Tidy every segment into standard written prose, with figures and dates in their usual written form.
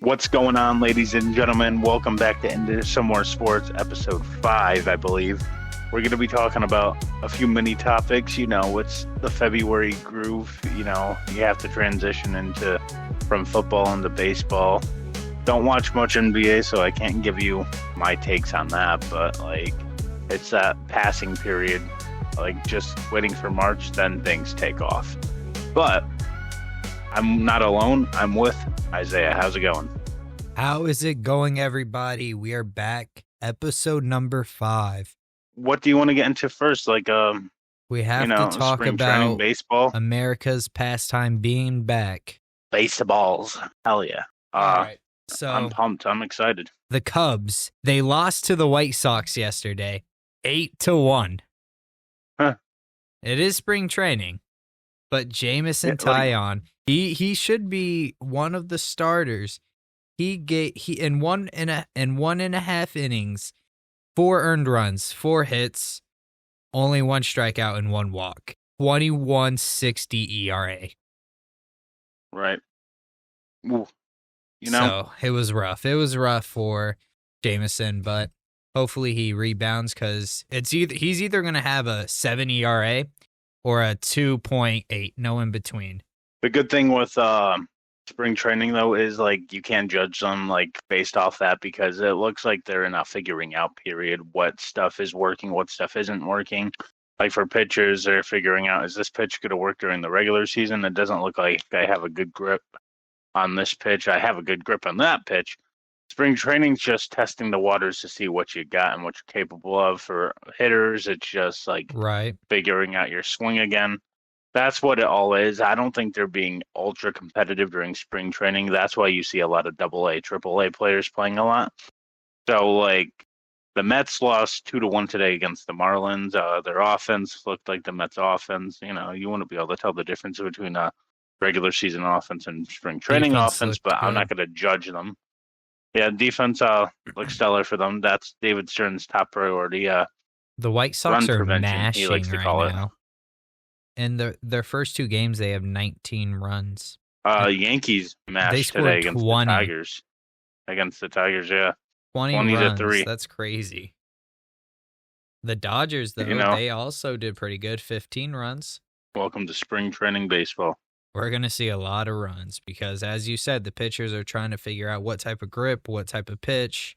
What's going on, ladies and gentlemen? Welcome back to Into Some More Sports, episode 5, I believe. We're going to be talking about a few mini topics. You know, it's the February groove. You know, you have to transition from football into baseball. Don't watch much NBA, so I can't give you my takes on that. But, it's that passing period, just waiting for March, then things take off. But I'm not alone. I'm with Isaiah. How's it going? How is it going, everybody? We are back, episode number 5. What do you want to get into first? We have to talk spring about training, baseball, America's pastime being back. baseballs. Hell yeah! All right. So I'm pumped. I'm excited. the Cubs, they lost to the White Sox yesterday, 8-1. Huh. It is spring training, but Jamison Yeah, Taillon, he should be one of the starters. He in one and a half innings, 4 earned runs, 4 hits, only 1 strikeout and 1 walk. 21.60 ERA. Right. Ooh. So it was rough. It was rough for Jamison, but hopefully he rebounds because he's either going to have a 7 ERA or a 2.8, no in between. The good thing with spring training, though, is you can't judge them based off that because it looks like they're in a figuring out period. What stuff is working, what stuff isn't working. For pitchers, they're figuring out, is this pitch going to work during the regular season? It doesn't look like I have a good grip on this pitch. I have a good grip on that pitch. Spring training's just testing the waters to see what you got and what you're capable of. For hitters, it's just right, figuring out your swing again. That's what it all is. I don't think they're being ultra competitive during spring training. That's why you see a lot of AA, AAA players playing a lot. So, the Mets lost 2-1 today against the Marlins. Their offense looked like the Mets offense. You know, you want to be able to tell the difference between a regular season offense and spring training offense, but I'm not going to judge them. Yeah, defense looks stellar for them. That's David Stern's top priority. the White Sox are mashing he likes to right call now. In their first 2 games, they have 19 runs. Yankees mashed today against the Tigers. Against the Tigers, yeah. 20 runs. 3. That's crazy. The Dodgers, though, they also did pretty good. 15 runs. Welcome to spring training baseball. We're going to see a lot of runs because, as you said, the pitchers are trying to figure out what type of grip, what type of pitch.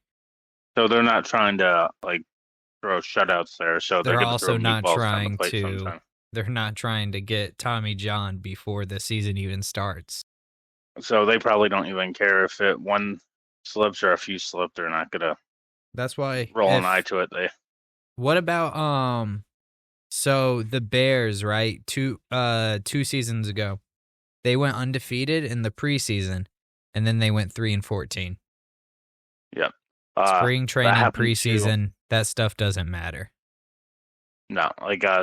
So they're not trying to, throw shutouts there. So they're also not trying to. Sometime. They're not trying to get Tommy John before the season even starts. So they probably don't even care if one slips or a few slip. They're not gonna. That's why roll an eye to it. What about So the Bears, right? 2 seasons ago, they went undefeated in the preseason, and then they went 3-14. Yep. Spring training, preseason, that stuff doesn't matter. No,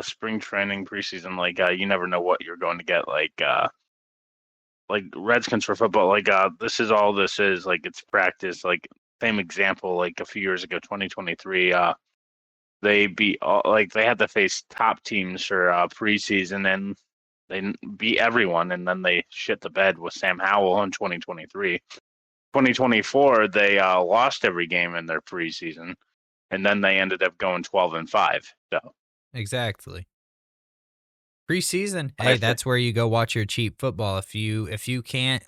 spring training, preseason, you never know what you're going to get. Redskins for football, this is all this is. It's practice. Same example, a few years ago, 2023, they beat they had to face top teams for preseason, and they beat everyone, and then they shit the bed with Sam Howell in 2023. 2024, they lost every game in their preseason, and then they ended up going 12-5. So. Exactly. Preseason, hey, that's where you go watch your cheap football. If you can't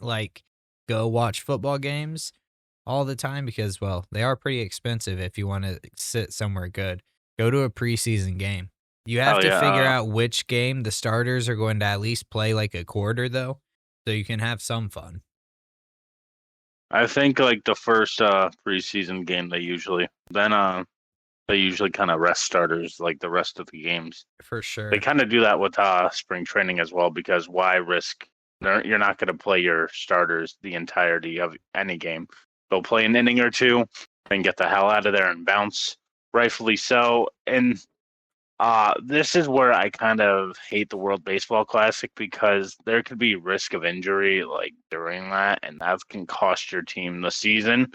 go watch football games all the time because, well, they are pretty expensive if you want to sit somewhere good, go to a preseason game. You have to figure out which game the starters are going to at least play a quarter, though, so you can have some fun. I think the first preseason game they usually kind of rest starters the rest of the games. For sure. They kind of do that with spring training as well because why risk? You're not going to play your starters the entirety of any game. They'll play an inning or two and get the hell out of there and bounce, rightfully so. And this is where I kind of hate the World Baseball Classic because there could be risk of injury during that, and that can cost your team the season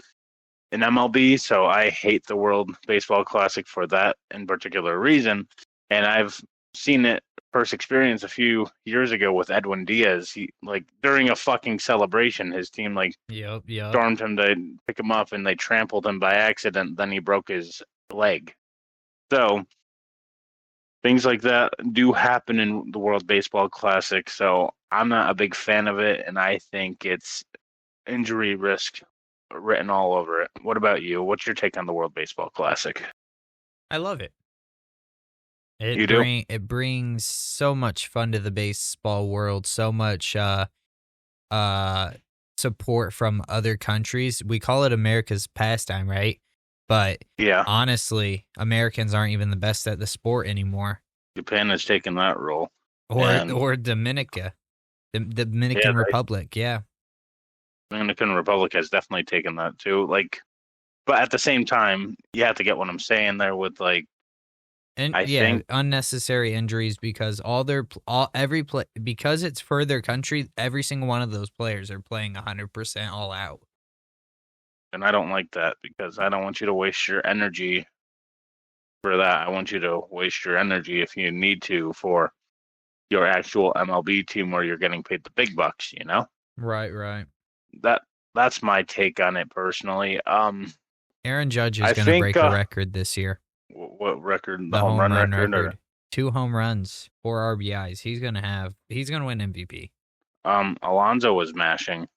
in MLB. So I hate the World Baseball Classic for that in particular reason. And I've seen it first experience a few years ago with Edwin Diaz. He like during a fucking celebration, his team like Yep. stormed him to pick him up, and they trampled him by accident. Then he broke his leg. So things like that do happen in the World Baseball Classic. So I'm not a big fan of it, and I think it's injury risk written all over it. What about you? What's your take on the World Baseball Classic? I love it. You do? It brings so much fun to the baseball world, so much support from other countries. We call it America's pastime, right? But Yeah. honestly, Americans aren't even the best at the sport anymore. Japan has taken that role. Or Dominica. The Dominican Republic, yeah. Dominican Republic has definitely taken that too. Like, but at the same time, you have to get what I'm saying there with like, And I think unnecessary injuries because because it's for their country, every single one of those players are playing 100% all out. and I don't like that because I don't want you to waste your energy for that. I want you to waste your energy if you need to for your actual MLB team where you're getting paid the big bucks, you know? Right. That's my take on it personally. Aaron Judge is going to break a record this year. What record? The home run record. Or? 2 home runs, 4 RBIs. He's going to win MVP. Alonso was mashing.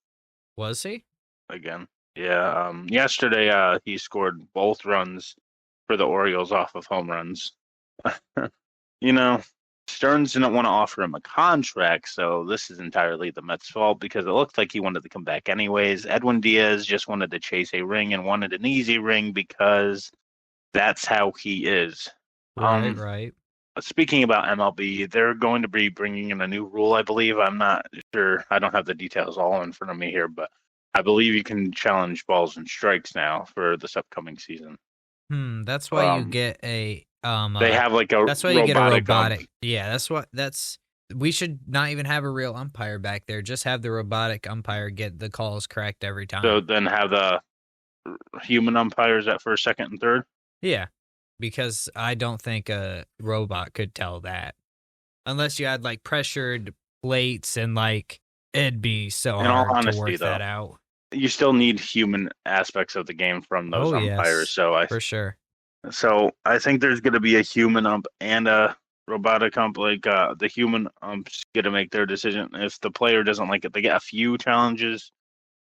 Was he? Again. Yeah. Yesterday, he scored both runs for the Orioles off of home runs. You know, Stearns didn't want to offer him a contract, so this is entirely the Mets' fault because it looked like he wanted to come back anyways. Edwin Diaz just wanted to chase a ring and wanted an easy ring because that's how he is. Right. Speaking about MLB, they're going to be bringing in a new rule, I believe. I'm not sure. I don't have the details all in front of me here, but I believe you can challenge balls and strikes now for this upcoming season. That's why you get a they have like a that's why you get a robotic. Yeah, we should not even have a real umpire back there. Just have the robotic umpire get the calls correct every time. So then have the human umpires at first, second, and third? Yeah, because I don't think a robot could tell that. Unless you had like pressured plates and like it'd be so hard to work that out. You still need human aspects of the game from those umpires. So for sure. So I think there's going to be a human ump and a robotic ump. Like the human ump's going to make their decision. If the player doesn't like it, they get a few challenges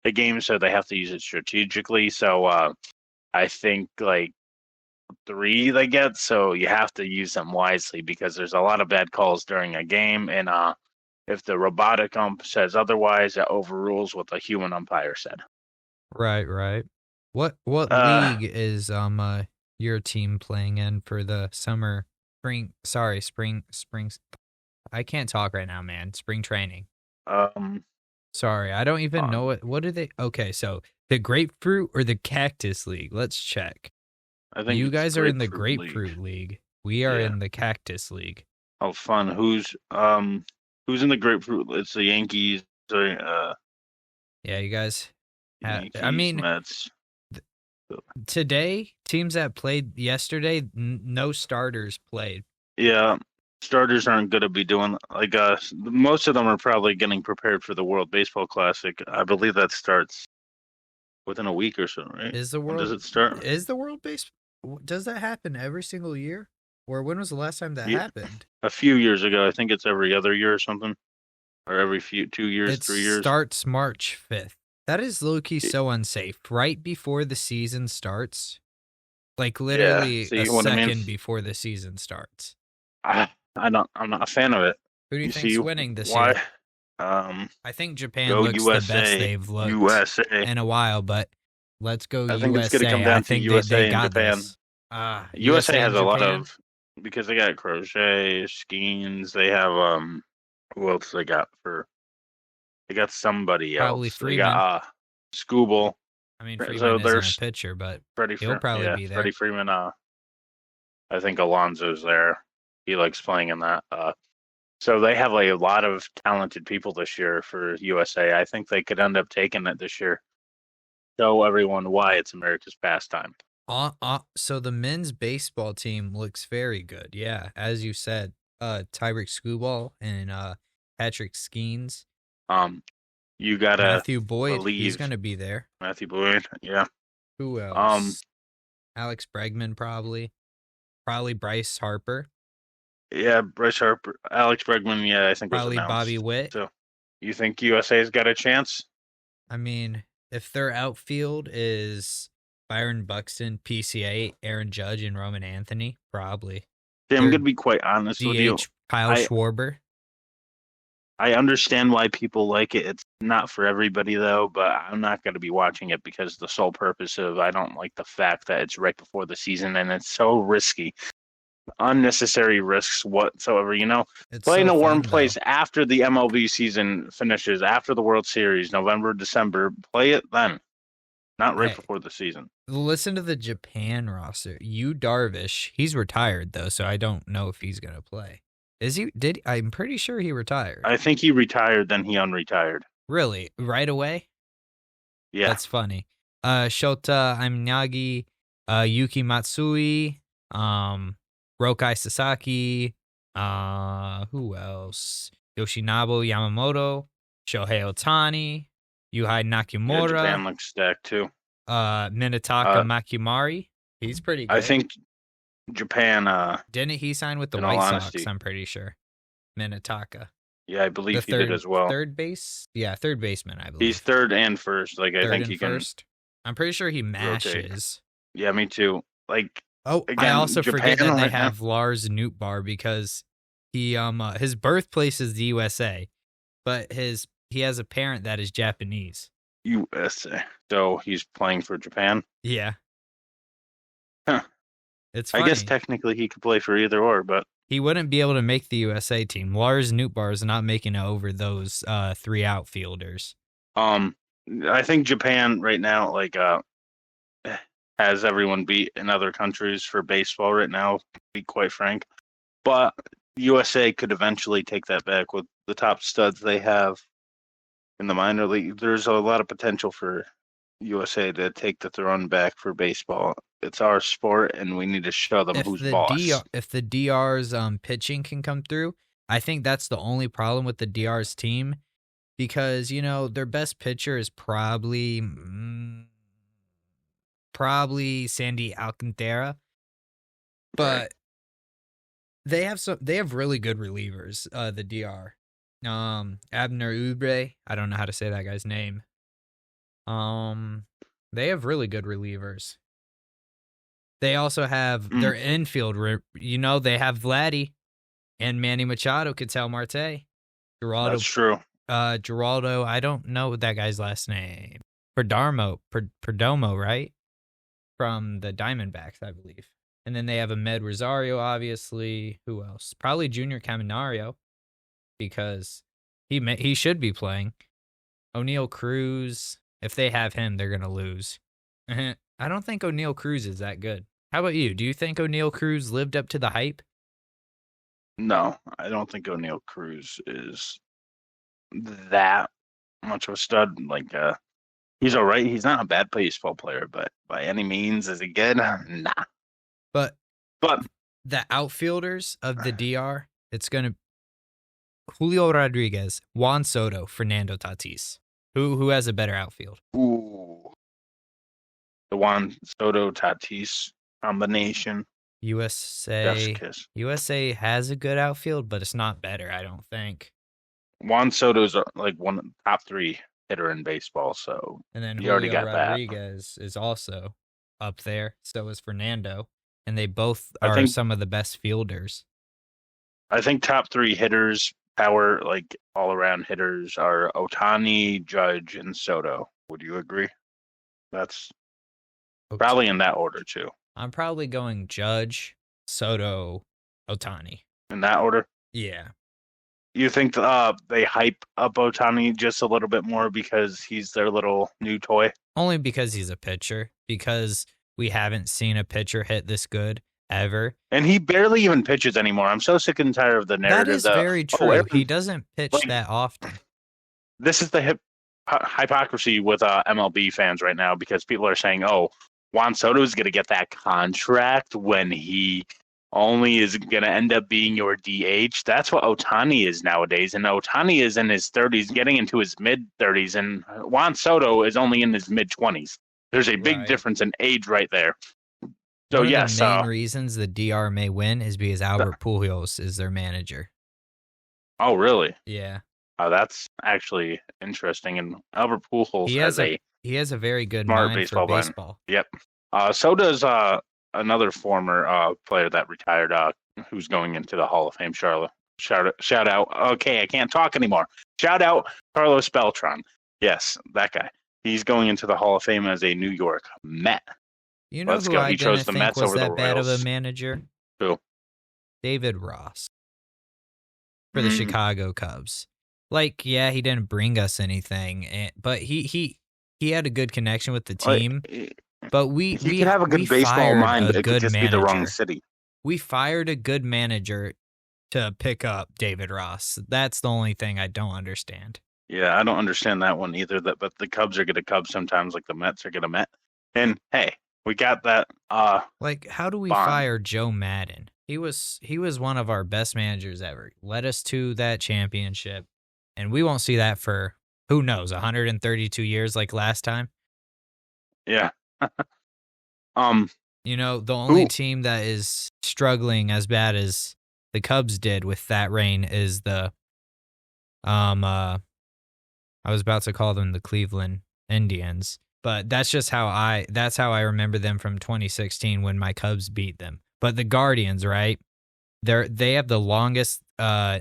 a game, so they have to use it strategically. So I think like 3 they get, so you have to use them wisely because there's a lot of bad calls during a game, and if the robotic ump says otherwise, it overrules what the human umpire said. Right. What league is your team playing in for the spring? I can't talk right now, man. Spring training. Sorry, I don't even know it. What are they? Okay, so the Grapefruit or the Cactus League? Let's check. I think you guys are in the Grapefruit League. We are in the Cactus League. Oh, fun. Who's in the Grapefruit? It's the Yankees. Yeah, you guys. Yankees, I mean, Mets. Today, teams that played yesterday, no starters played. Yeah, starters aren't going to be doing like most of them are probably getting prepared for the World Baseball Classic. I believe that starts within a week or so, right? When does it start? Is the World Baseball? Does that happen every single year? Or when was the last time that happened? A few years ago. I think it's every other year or something. Or every 2 years, 3 years. It starts March 5th. That is low-key so unsafe. Right before the season starts. Like literally a second before the season starts. I'm not a fan of it. Who do you think's winning this year? I think Japan looks the best they've looked in a while, but let's go USA. I think it's going to come down to USA and Japan. USA has a lot of, because they got Crochet, Skeens, they have who else they got they got somebody probably else. Freeman. They got Scooble. I mean, Freeman isn't a pitcher, but he'll probably be there. Freddie Freeman, I think Alonso's there. He likes playing in that. So they have a lot of talented people this year for USA. I think they could end up taking it this year. Show everyone why it's America's pastime. So the men's baseball team looks very good. Yeah, as you said. Tyreek Skubal and Patrick Skeens. You gotta Matthew Boyd, he's believe gonna be there. Matthew Boyd. Yeah. Who else? Alex Bregman probably. Probably Bryce Harper. Yeah, Bryce Harper, Alex Bregman. Yeah, I think was Probably announced. Bobby Witt. So, you think USA's got a chance? I mean, if their outfield is Byron Buxton, PCA, Aaron Judge, and Roman Anthony, probably. See, I'm gonna be quite honest with you. DH Kyle Schwarber. I understand why people like it. It's not for everybody though, but I'm not going to be watching it because the sole purpose of I don't like the fact that it's right before the season and it's so risky. Unnecessary risks whatsoever, It's play in so a warm fun, place though. after the MLB season finishes, after the World Series, November, December. Play it then, not right before the season. Listen to the Japan roster. Yu Darvish, he's retired though, so I don't know if he's gonna play. Is he? I'm pretty sure he retired. I think he retired, then he unretired. Really? Right away? Yeah. That's funny. Shota Imyagi, Yuki Matsui, Rokai Sasaki, who else? Yoshinobu Yamamoto, Shohei Ohtani, Yuhei Nakamura. Yeah, Japan looks stacked too. Minataka Makimari. He's pretty good. I think Japan. Didn't he sign with the White Sox? I'm pretty sure. Minataka. Yeah, I believe he did as well. Third base? Yeah, third baseman, I believe. He's third and first. Like, I think he can. First. I'm pretty sure he mashes. Rotate. Yeah, me too. Like, again, I also forget that they have Lars Nootbaar because he his birthplace is the USA, but he has a parent that is Japanese. USA. So he's playing for Japan? Yeah. Huh. It's funny. I guess technically he could play for either or, but he wouldn't be able to make the USA team. Lars Nootbaar is not making it over those three outfielders. I think Japan right now, like, has everyone beat in other countries for baseball right now, to be quite frank. But USA could eventually take that back with the top studs they have in the minor league. There's a lot of potential for USA to take the throne back for baseball. It's our sport, and we need to show them who's boss. If the DR's pitching can come through, I think that's the only problem with the DR's team, because their best pitcher is probably Sandy Alcantara, but they have really good relievers. The DR, Abner Ubre, I don't know how to say that guy's name. They have really good relievers. They also have their infield. They have Vladdy and Manny Machado, Ketel Marte, Geraldo. That's true. Geraldo, I don't know that guy's last name. Perdomo, right? From the Diamondbacks, I believe. And then they have Ahmed Rosario, obviously. Who else? Probably Junior Caminario, because he should be playing. O'Neal Cruz. If they have him, they're gonna lose. I don't think O'Neal Cruz is that good. How about you? Do you think O'Neal Cruz lived up to the hype? No, I don't think O'Neal Cruz is that much of a stud. Like, he's all right. He's not a bad baseball player, but by any means, is he good? Nah. But the outfielders of the DR, it's gonna Julio Rodriguez, Juan Soto, Fernando Tatis. Who has a better outfield? Ooh. The Juan Soto Tatis combination. USA has a good outfield, but it's not better, I don't think. Juan Soto's like one of the top 3 hitter in baseball, so and then you already got Rodriguez is also up there. So is Fernando, and they both are some of the best fielders. I think top 3 hitters, power, like all around hitters, are Ohtani, Judge, and Soto. Would you agree? That's probably in that order too. I'm probably going Judge, Soto, Ohtani. In that order? Yeah. You think they hype up Ohtani just a little bit more because he's their little new toy? Only because he's a pitcher. Because we haven't seen a pitcher hit this good ever. And he barely even pitches anymore. I'm so sick and tired of the narrative. That is very true. He doesn't pitch that often. This is the hypocrisy with MLB fans right now, because people are saying, Juan Soto is going to get that contract when he only is going to end up being your DH. That's what Ohtani is nowadays. And Ohtani is in his 30s, getting into his mid-30s, and Juan Soto is only in his mid-20s. There's a big difference in age right there. So, one of the main reasons the DR may win is because Albert Pujols is their manager. Oh, really? Yeah. Oh, that's actually interesting. And Albert Pujols he has a very good mind for baseball. Yep. So does another former player that retired, who's going into the Hall of Fame. Shout out. Okay, I can't talk anymore. Shout out Carlos Beltran. Yes, that guy. He's going into the Hall of Fame as a New York Met. You know who I didn't think was that bad of a manager? Who? David Ross for the Chicago Cubs. Like, yeah, he didn't bring us anything, but he had a good connection with the team. But we could have a good baseball mind, but it could just be the wrong city. We fired a good manager to pick up David Ross. That's the only thing I don't understand. Yeah, I don't understand that one either. But the Cubs are going to Cubs sometimes, like the Mets are going to Met. And hey, we got that. Like, how do we fire Joe Madden? He was one of our best managers ever. Led us to that championship, and we won't see that for who knows 132 years like last time. Yeah. You know, the only team that is struggling as bad as the Cubs did with that reign is the I was about to call them the Cleveland Indians, but that's just how I remember them from 2016 when my Cubs beat them. But the Guardians, right? They have the longest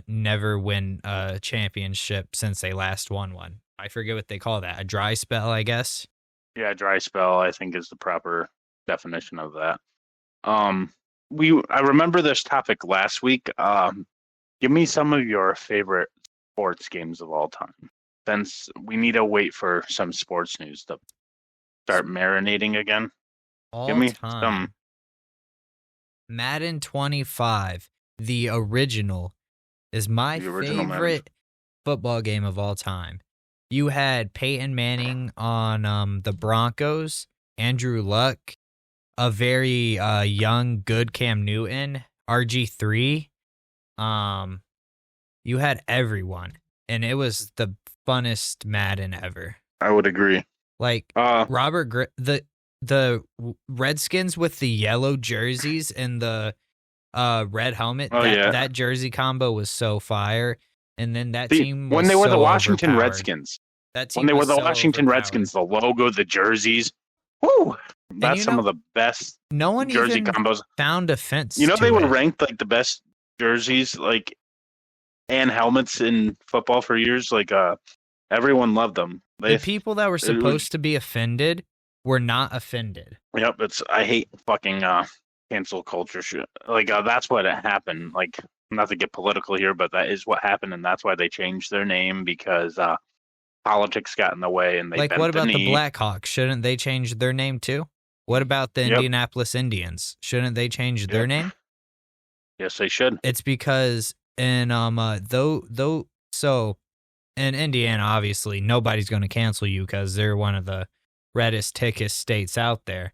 never win a championship since they last won one. I forget what they call that. A dry spell, I guess. Yeah, dry spell, I think, is the proper definition of that. I remember this topic last week. Give me some of your favorite sports games of all time. Since we need to wait for some sports news to start marinating again. Give me some. Madden 25, the original, is my favorite football game of all time. You had Peyton Manning on the Broncos, Andrew Luck, a very young, good Cam Newton, RG3. You had everyone, and it was the funnest Madden ever. I would agree. Like the Redskins with the yellow jerseys and the red helmet. That jersey combo was so fire. And then that team was when they were the Washington overpowered. Redskins. When they were the Washington Redskins, the logo, the jerseys. Woo! That's some of the best jersey combos. Found a fence. You know, they were ranked like the best jerseys, like, and helmets in football for years. Like, everyone loved them. The people that were supposed to be offended were not offended. Yep, I hate fucking cancel culture shit. Like, that's what happened. Like, not to get political here, but that is what happened, and that's why they changed their name, because politics got in the way, and they like, what about the Blackhawks? Shouldn't they change their name too? What about the Indianapolis Indians? Shouldn't they change their name? Yes, they should. It's because in so in Indiana, obviously nobody's going to cancel you because they're one of the reddest, tickest states out there.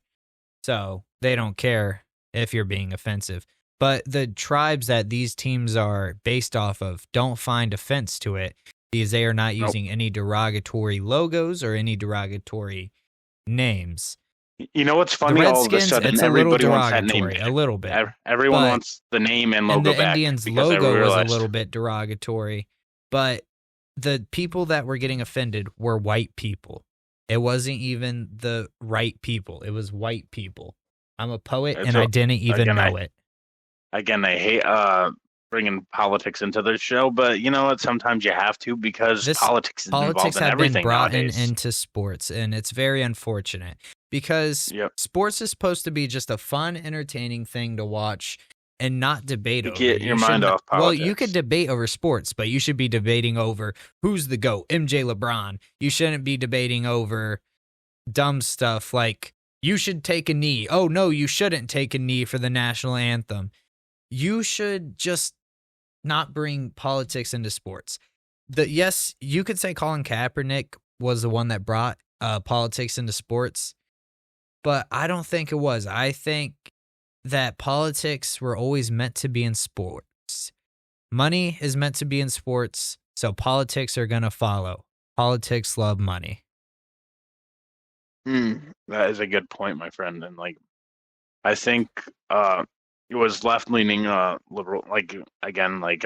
So they don't care if you're being offensive. But the tribes that these teams are based off of don't find offense to it because they are not using any derogatory logos or any derogatory names. You know what's funny? All of a sudden, everybody wants that name. A little bit. Everyone wants the name and logo back. And the Indians' logo was a little bit derogatory. But the people that were getting offended were white people. It wasn't even the right people. It was white people. I'm a poet, and I didn't even know it. Again, I hate bringing politics into the show, but you know what? Sometimes you have to, because politics is involved in everything brought nowadays. into sports, and it's very unfortunate because sports is supposed to be just a fun, entertaining thing to watch and not debate over. Get your mind off politics. Well, you could debate over sports, but you should be debating over who's the GOAT, MJ LeBron. You shouldn't be debating over dumb stuff like you should take a knee. Oh, no, you shouldn't take a knee for the national anthem. You should just not bring politics into sports. Yes, you could say Colin Kaepernick was the one that brought politics into sports, but I don't think it was. I think that politics were always meant to be in sports. Money is meant to be in sports, so politics are going to follow. Politics love money. That is a good point, my friend. And like, I think it was left-leaning liberal, like again, like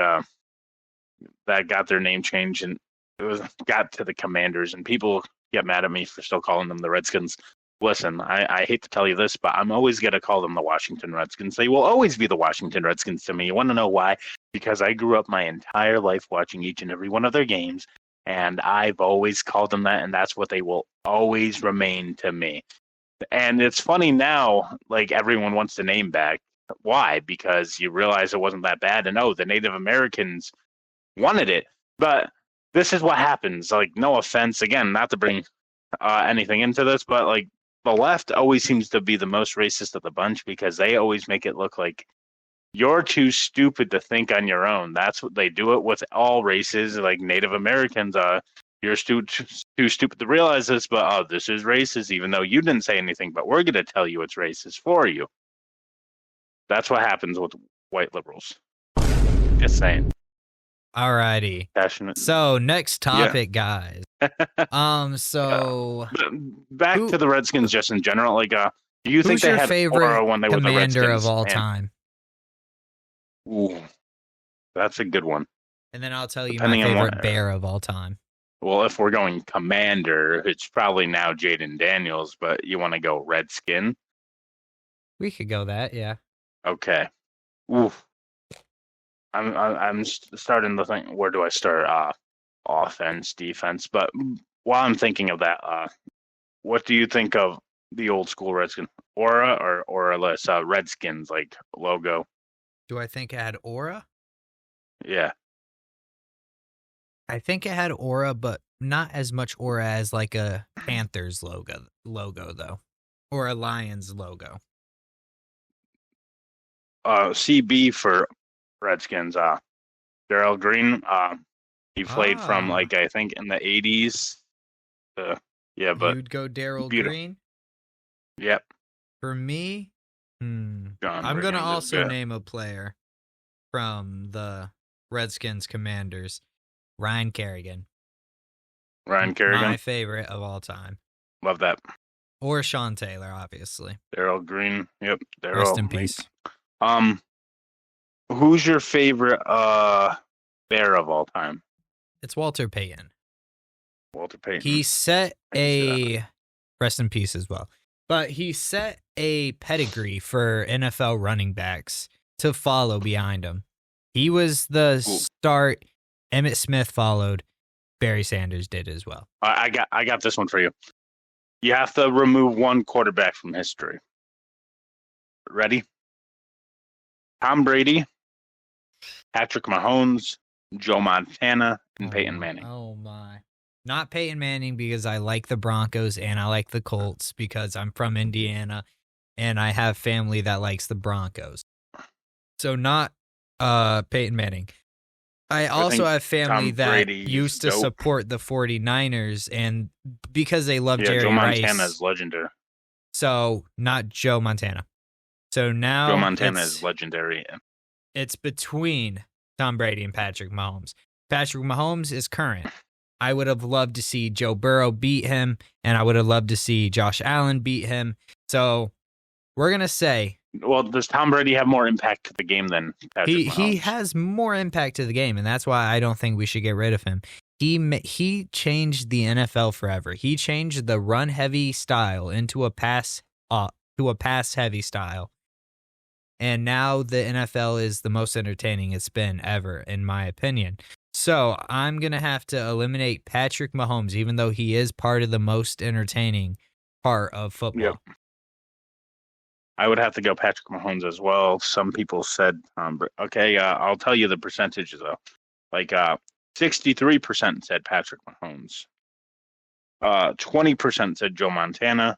that got their name changed, and it got to the Commanders, and people get mad at me for still calling them the Redskins. Listen, I hate to tell you this, but I'm always going to call them the Washington Redskins. They will always be the Washington Redskins to me. You want to know why? Because I grew up my entire life watching each and every one of their games, and I've always called them that, and that's what they will always remain to me. And it's funny now, like everyone wants the name back. Why? Because you realize it wasn't that bad, and the Native Americans wanted it. But this is what happens. Like, no offense, again, not to bring anything into this, but like the left always seems to be the most racist of the bunch because they always make it look like you're too stupid to think on your own. That's what they do it with all races, like Native Americans. You're too stupid to realize this, but this is racist, even though you didn't say anything, but we're going to tell you it's racist for you. That's what happens with white liberals. Just saying. Alrighty. Passionate. So next topic, guys. So back to the Redskins just in general. Like, do you think who's they your had favorite aura when they were the Redskins? commander of all time? Ooh, that's a good one. And then I'll tell you my favorite bear of all time. Well, if we're going commander, it's probably now Jaden Daniels, but you want to go Redskin? We could go that, yeah. Okay. Oof. I'm starting to think, where do I start? Offense, defense. But while I'm thinking of that, what do you think of the old school Redskin aura or auraless Redskins like logo? Do I think it had aura? Yeah. I think it had aura, but not as much aura as like a Panthers logo though, or a Lions logo. CB for Redskins. Darrell Green. He played from like I think in the 80s. Yeah, but you'd go Darrell Green. Yep. For me, I'm gonna also name a player from the Redskins Commanders. Ryan Kerrigan. My favorite of all time. Love that. Or Sean Taylor, obviously. Darrell Green. Yep. Rest in peace. Who's your favorite bear of all time? It's Walter Payton. Walter Payton. He set a rest in peace as well. But he set a pedigree for NFL running backs to follow behind him. He was the start. Emmitt Smith followed. Barry Sanders did as well. I got this one for you. You have to remove one quarterback from history. Ready? Tom Brady, Patrick Mahomes, Joe Montana, and Peyton Manning. Oh my. Not Peyton Manning because I like the Broncos and I like the Colts because I'm from Indiana and I have family that likes the Broncos. So not Peyton Manning. I also have family that used to support the 49ers and because they love Jerry Rice. Joe Montana is legendary. So not Joe Montana. So now Joe Montana is legendary. It's between Tom Brady and Patrick Mahomes. Patrick Mahomes is current. I would have loved to see Joe Burrow beat him, and I would have loved to see Josh Allen beat him. So we're going to say... Well, does Tom Brady have more impact to the game than Patrick Mahomes? He has more impact to the game, and that's why I don't think we should get rid of him. He changed the NFL forever. He changed the run-heavy style into a pass-heavy style. And now the NFL is the most entertaining it's been ever, in my opinion. So I'm going to have to eliminate Patrick Mahomes, even though he is part of the most entertaining part of football. Yep. I would have to go Patrick Mahomes as well. Some people said, okay, I'll tell you the percentages, though. Like 63% said Patrick Mahomes. 20% said Joe Montana.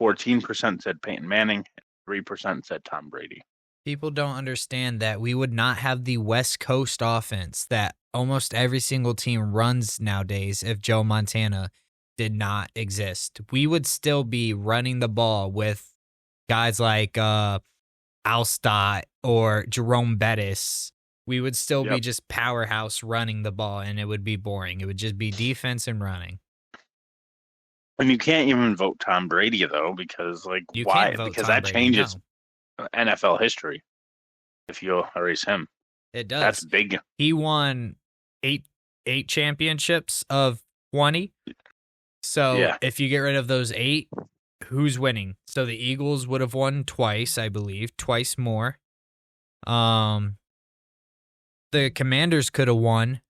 14% said Peyton Manning. 3% said Tom Brady. People don't understand that we would not have the West Coast offense that almost every single team runs nowadays if Joe Montana did not exist. We would still be running the ball with guys like, I Alstott or Jerome Bettis, we would still be Yep. just powerhouse running the ball, and it would be boring. It would just be defense and running. And you can't even vote Tom Brady though, because You why? can't vote Because Tom that Brady. changes No, NFL history if you erase him. it does. That's big. He won eight championships of 20. So Yeah. if you get rid of those 8, who's winning? So the Eagles would have won twice, I believe, twice more. The Commanders could have won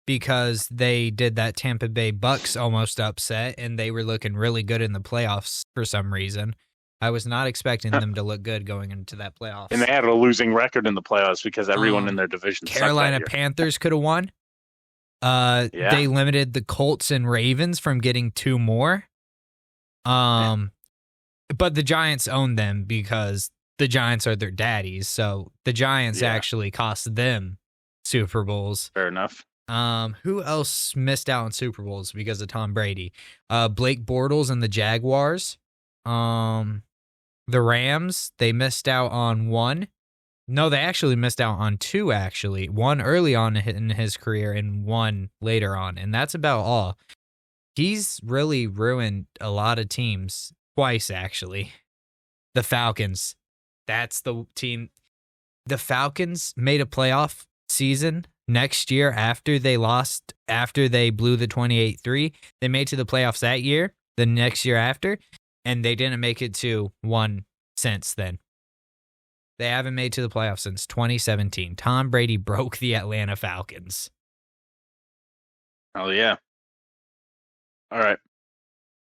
because they did that Tampa Bay Bucks almost upset, and they were looking really good in the playoffs for some reason. I was not expecting them to look good going into that playoffs. And they had a losing record in the playoffs because everyone in their division sucked that Carolina year. Panthers could have won. Yeah. They limited the Colts and Ravens from getting 2 more. But the Giants owned them because the Giants are their daddies. So the Giants actually cost them Super Bowls. Fair enough. Who else missed out on Super Bowls because of Tom Brady? Blake Bortles and the Jaguars. The Rams, they missed out on 1. No, they actually missed out on 2, actually. 1 early on in his career and 1 later on. And that's about all. He's really ruined a lot of teams twice, actually. The Falcons. That's the team. The Falcons made a playoff season next year after they blew the 28-3. They made to the playoffs that year, the next year after, and they didn't make it to 1 since then. They haven't made to the playoffs since 2017. Tom Brady broke the Atlanta Falcons. Oh, yeah. All right.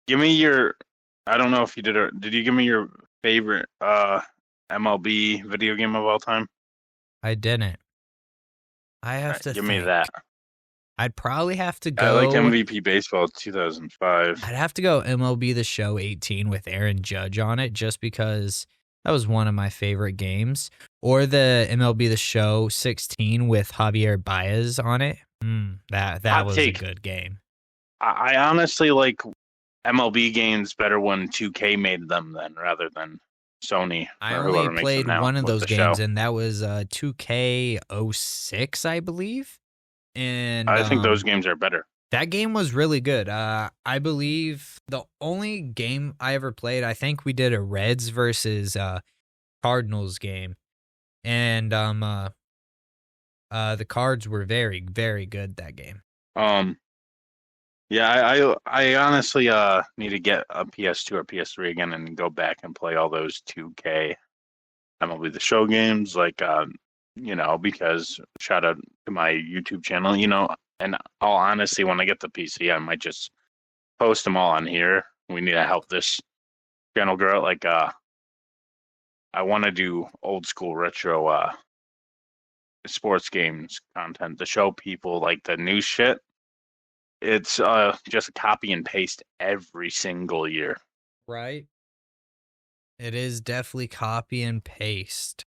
Give me your, I don't know if you did you give me your favorite MLB video game of all time? I didn't. I have to give me think. that. I'd probably have to go. I like MVP Baseball 2005. I'd have to go MLB The Show 18 with Aaron Judge on it just because that was one of my favorite games. Or the MLB The Show 16 with Javier Baez on it. That was a good game. I honestly like MLB games better when 2K made them then rather than Sony. I only played one of those games, and that was 2K06, I believe. And I think those games are better. That game was really good. I believe the only game I ever played, I think we did a Reds versus Cardinals game. And the Cards were very, very good that game. Yeah, I honestly need to get a PS2 or PS3 again and go back and play all those 2K MLB The Show games, because shout out to my YouTube channel, and all honesty, when I get the PC, I might just post them all on here. We need to help this channel grow. I want to do old school retro sports games content to show people the new shit. It's just a copy and paste every single year. Right. It is definitely copy and paste.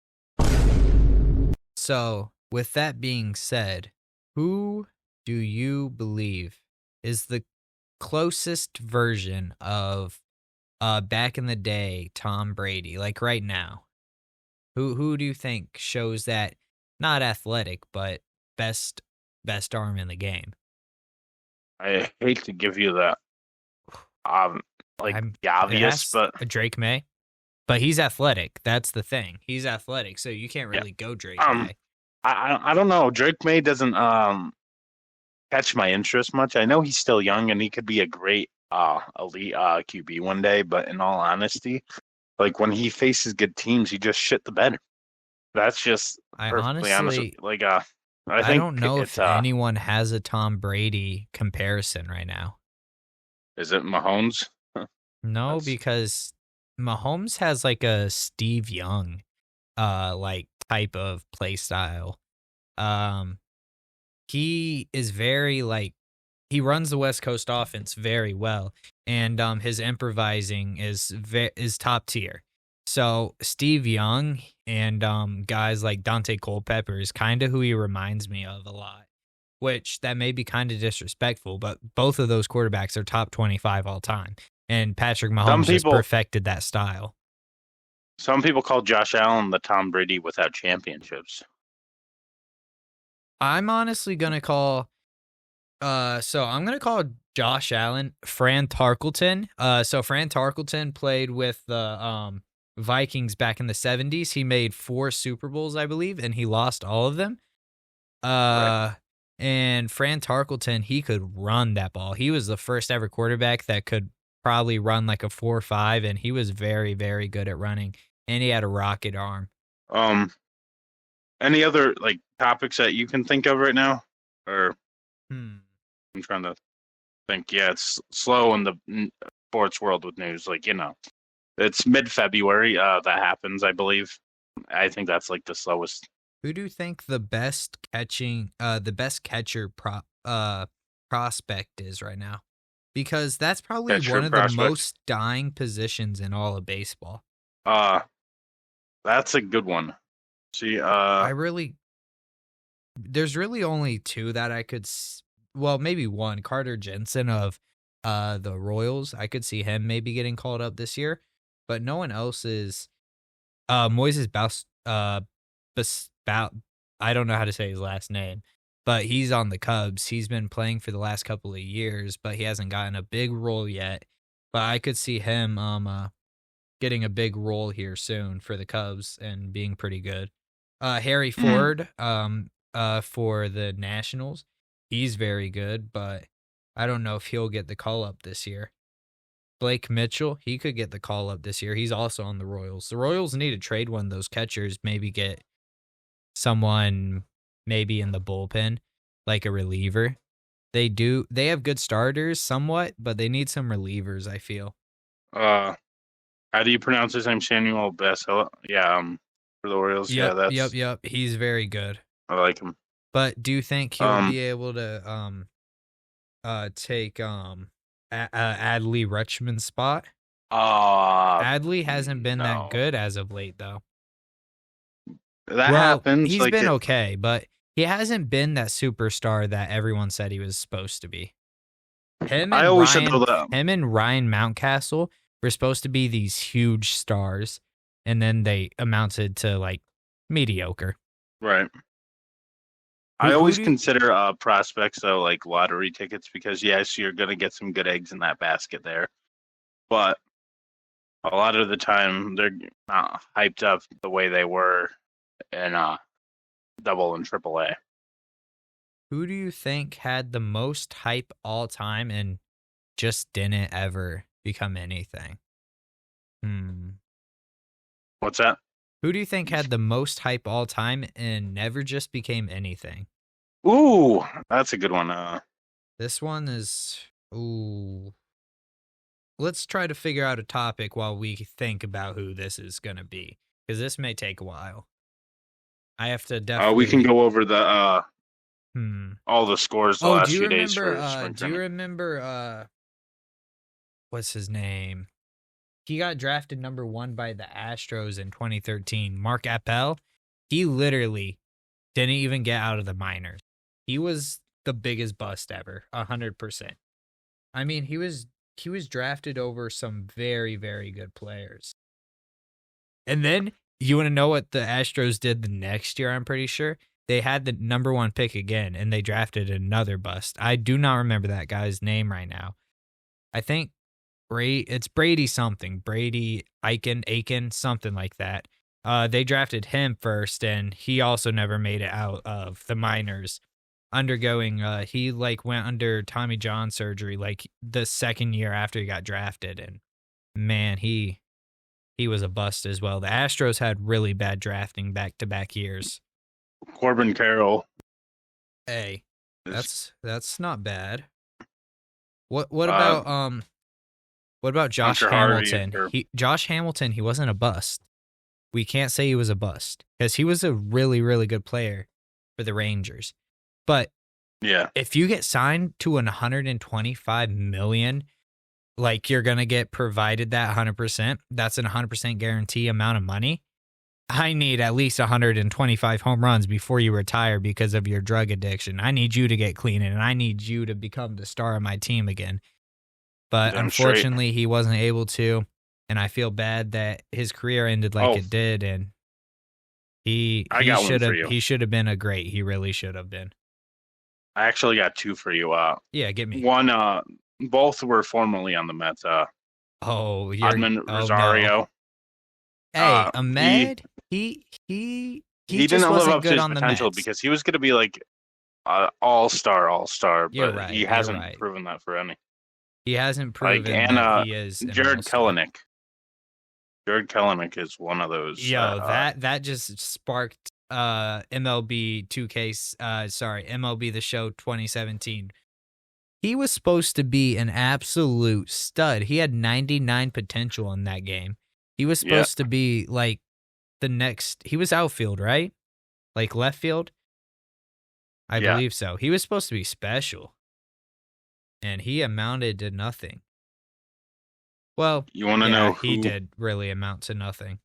So, with that being said, who do you believe is the closest version of back in the day Tom Brady, like right now? Who do you think shows that not athletic but best arm in the game? I hate to give you that the obvious, but Drake May. But he's athletic. That's the thing. He's athletic, so you can't really go Drake May. I don't know. Drake May doesn't catch my interest much. I know he's still young and he could be a great elite QB one day, but in all honesty, when he faces good teams, he just shit the bed. That's just perfectly honest. I don't know if anyone has a Tom Brady comparison right now. Is it Mahomes? No, because Mahomes has a Steve Young type of play style. He is very he runs the West Coast offense very well, and his improvising is top tier. So Steve Young and guys like Dante Culpepper is kind of who he reminds me of a lot, which that may be kind of disrespectful, but both of those quarterbacks are top 25 all time. And Patrick Mahomes has perfected that style. Some people call Josh Allen the Tom Brady without championships. I'm honestly gonna call. So I'm gonna call Josh Allen Fran Tarkenton. So Fran Tarkenton played with the Vikings back in the 70s. He made 4 Super Bowls, I believe, and he lost all of them. Right. And Fran Tarkenton, he could run that ball. He was the first ever quarterback that could probably run like a 4.5, and he was very, very good at running. And he had a rocket arm. Any other like topics that you can think of right now? Or I'm trying to think. Yeah, it's slow in the sports world with news. Like, it's mid-February. That happens, I believe. I think that's like the slowest. Who do you think the best catcher prospect is right now? Because that's probably Catcher one of prospect. the most dying positions in all of baseball. That's a good one. See, there's really only 2 that I could, well, maybe one. Carter Jensen of the Royals. I could see him maybe getting called up this year, but no one else is. Moises I don't know how to say his last name, but he's on the Cubs. He's been playing for the last couple of years, but he hasn't gotten a big role yet. But I could see him getting a big role here soon for the Cubs and being pretty good. Harry Ford for the Nationals. He's very good, but I don't know if he'll get the call up this year. Blake Mitchell, he could get the call up this year. He's also on the Royals. The Royals need to trade one of those catchers, maybe get someone maybe in the bullpen, like a reliever. They have good starters somewhat, but they need some relievers, I feel. How do you pronounce his name? Samuel Bassell? Yeah, for the Orioles. Yep, Yeah, yep. He's very good. I like him. But do you think he'll be able to take Adley Rutschman's spot? Adley hasn't been that good as of late, though. That happens. He's been okay, but he hasn't been that superstar that everyone said he was supposed to be. Him and Ryan Mountcastle were supposed to be these huge stars, and then they amounted to like mediocre. Right. I always consider prospects though like lottery tickets because yes, you're gonna get some good eggs in that basket there, but a lot of the time they're not hyped up the way they were in double and triple A. Who do you think had the most hype all time and just didn't ever become anything? What's that? Who do you think had the most hype all time and never just became anything? Ooh, that's a good one. This one is Let's try to figure out a topic while we think about who this is going to be, because this may take a while. I have to definitely. We can go over the all the scores the last few days. Do you remember? What's his name? He got drafted number 1 by the Astros in 2013. Mark Appel. He literally didn't even get out of the minors. He was the biggest bust ever, 100%. I mean, he was drafted over some very, very good players. And then you want to know what the Astros did the next year? I'm pretty sure they had the number 1 pick again, and they drafted another bust. I do not remember that guy's name right now. I think it's Brady something, Brady Aiken, something like that. They drafted him first, and he also never made it out of the minors. He went under Tommy John surgery like the second year after he got drafted, and man, he was a bust as well. The Astros had really bad drafting back-to-back years. Corbin Carroll. Hey, that's not bad. What about Josh Hamilton? Josh Hamilton, he wasn't a bust. We can't say he was a bust because he was a really, really good player for the Rangers. But yeah, if you get signed to $125 million, like you're gonna get provided that 100%, that's an 100% guarantee amount of money. I need at least 125 home runs before you retire because of your drug addiction. I need you to get clean, and I need you to become the star of my team again. But unfortunately, he wasn't able to. and I feel bad that his career ended like Oh, it did, and he I got one for you. he should have been a great. He really should have been. I actually got two for you. Yeah, get me. One, both were formerly on the Mets. Adman Rosario. No. Hey, He Ahmed, he just didn't live wasn't up to good his on the potential Mets. because he was going to be like all-star, You're but right, he you're hasn't right. proven that for any. He hasn't Like, proven and that he is an Jared all-star. Kelenic. Jared Kelenic is one of those. Yo, that just sparked MLB 2K. Sorry, MLB The Show 2017. He was supposed to be an absolute stud. He had 99 potential in that game. He was supposed to be like the next. He was outfield, right? Like left field. I believe so. He was supposed to be special, and he amounted to nothing. Well, you want to know he did really amount to nothing.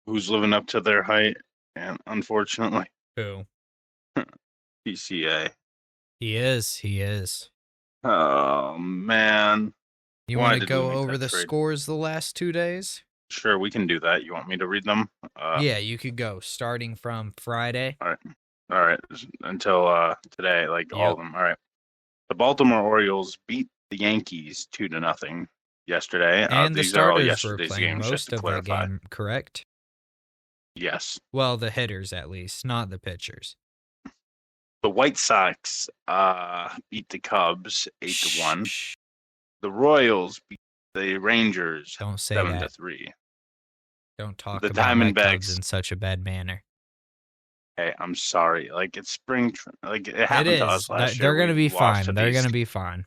Who's living up to their height? And unfortunately, Who? PCA. He is. Oh man. You want to go over the scores the last 2 days? Sure, we can do that. You want me to read them? Yeah, you could go starting from Friday. All right. Until today, like all of them. All right. The Baltimore Orioles beat the Yankees 2-0 yesterday. And the these are all starters were yesterday's playing games, most of the game, correct? Yes. Well, the hitters at least, not the pitchers. The White Sox beat the Cubs 8-1. The Royals beat the Rangers 7-3. Don't talk the about my Diamondbacks Cubs in such a bad manner. Hey, I'm sorry. Like it's spring, like it happened to us last year. They're gonna be fine. They're gonna be fine.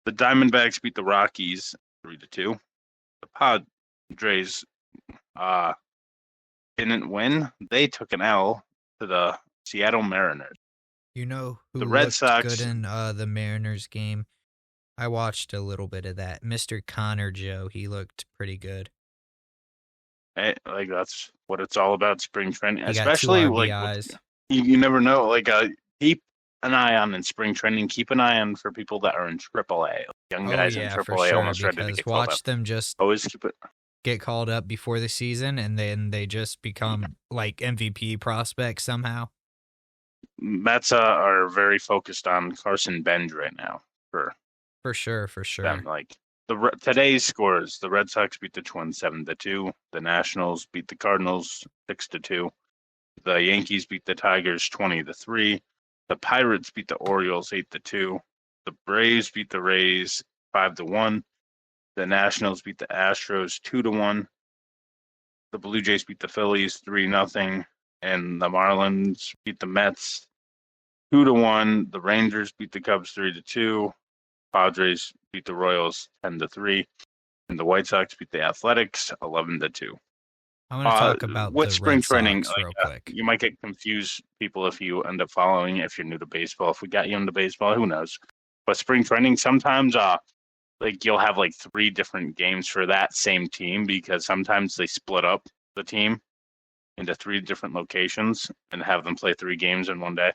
The Diamondbacks beat the Rockies 3-2. The Padres didn't win. They took an L to the Seattle Mariners. You know who the Red looked Sox good in the Mariners game? I watched a little bit of that. Mr. Connor Joe, he looked pretty good. Hey, like that's what it's all about, spring training. He Especially got 2 like RBIs. You never know. Like keep an eye on in spring training. Keep an eye on for people that are in AAA. Young guys in AAA almost ready to get called up. Watch them just always keep it. Get called up before the season, and then they just become like MVP prospects somehow. Mets are very focused on Carson Benj right now. For sure. Them. Like today's scores: the Red Sox beat the Twins 7-2. The Nationals beat the Cardinals 6-2. The Yankees beat the Tigers 20-3. The Pirates beat the Orioles 8-2. The Braves beat the Rays 5-1. The Nationals beat the Astros 2-1. The Blue Jays beat the Phillies 3-0. And the Marlins beat the Mets 2-1. The Rangers beat the Cubs 3-2. Padres beat the Royals 10-3. And the White Sox beat the Athletics 11-2. I want to talk about with the spring Red training Sox real quick. You might get confused, people, if you end up following. If you're new to baseball, if we got you into baseball, who knows? But spring training sometimes, like you'll have like 3 different games for that same team because sometimes they split up the team into 3 different locations and have them play 3 games in one day.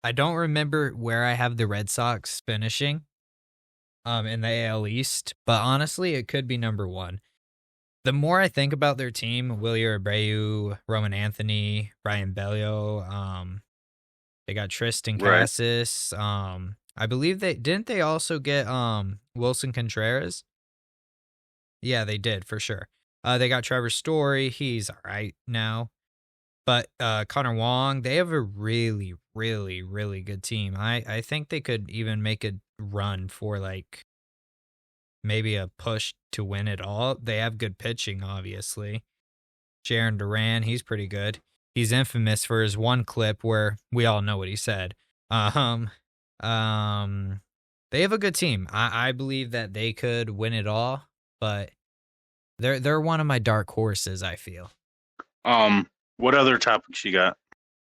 I don't remember where I have the Red Sox finishing in the AL East, but honestly, it could be number 1. The more I think about their team, Wilyer Abreu, Roman Anthony, Brian Bello, they got Tristan Cassis. I believe they also get Wilson Contreras? Yeah, they did for sure. They got Trevor Story. He's all right now. But Connor Wong, they have a really, really, really good team. I think they could even make a run for like maybe a push to win it all. They have good pitching, obviously. Jaron Duran, he's pretty good. He's infamous for his one clip where we all know what he said. They have a good team. I believe that they could win it all, but they're one of my dark horses, I feel. What other topics you got?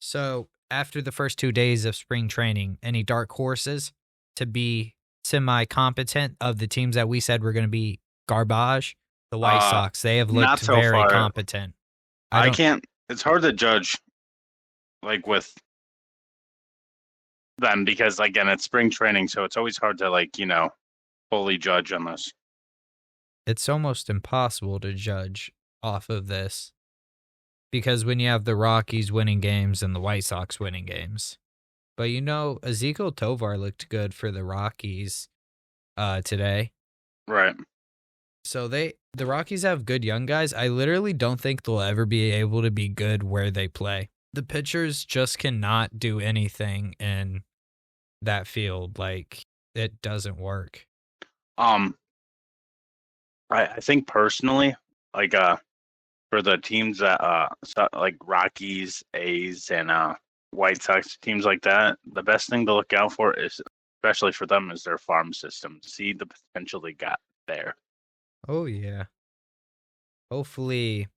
So, after the first 2 days of spring training, any dark horses to be semi-competent of the teams that we said were going to be garbage? The White Sox, they have looked very competent. I can't. It's hard to judge, like with them because again, it's spring training, so it's always hard to fully judge on this. it's almost impossible to judge off of this because when you have the Rockies winning games and the White Sox winning games. But Ezekiel Tovar looked good for the Rockies today. Right. So the Rockies have good young guys. I literally don't think they'll ever be able to be good where they play. The pitchers just cannot do anything in that field. Like, it doesn't work. I think personally, like for the teams that like Rockies, A's, and White Sox, teams like that, the best thing to look out for is, especially for them, is their farm system. See the potential they got there. Oh yeah. Hopefully,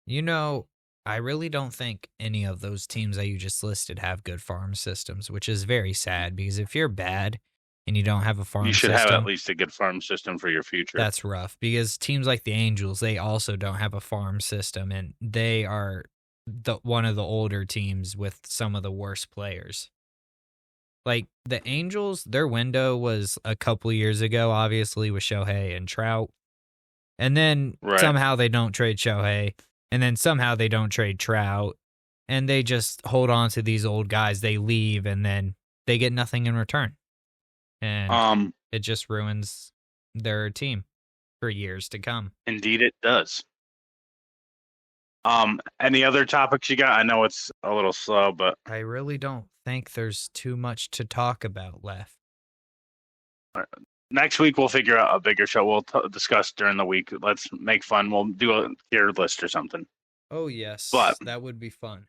I really don't think any of those teams that you just listed have good farm systems, which is very sad because if you're bad and you don't have a farm system, you should have at least a good farm system for your future. That's rough because teams like the Angels, they also don't have a farm system, and they are one of the older teams with some of the worst players. Like the Angels, their window was a couple years ago, obviously, with Shohei and Trout. And then somehow they don't trade Shohei, and then somehow they don't trade Trout, and they just hold on to these old guys. They leave, and then they get nothing in return. And it just ruins their team for years to come. Indeed it does. Any other topics you got? I know it's a little slow, but I really don't think there's too much to talk about left. Next week we'll figure out a bigger show. We'll discuss during the week. Let's make fun. We'll do a tier list or something. Oh yes, that would be fun.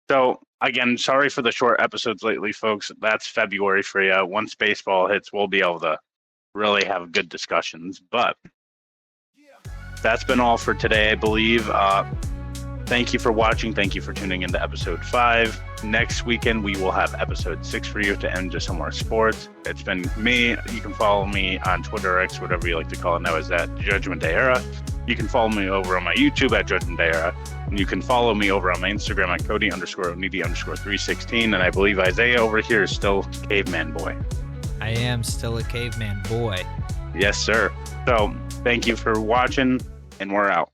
So, again, sorry for the short episodes lately, folks. That's February for you. Once baseball hits, we'll be able to really have good discussions. But that's been all for today, I believe. Thank you for watching. Thank you for tuning into episode 5. Next weekend, we will have episode 6 for you to end just some more sports. It's been me. You can follow me on Twitter, X, whatever you like to call it now, is at Judgment Day Era. You can follow me over on my YouTube at Judgment Day Era. And you can follow me over on my Instagram at Cody_Onidi_316. And I believe Isaiah over here is still Caveman Boy. I am still a Caveman Boy. Yes, sir. So thank you for watching, and we're out.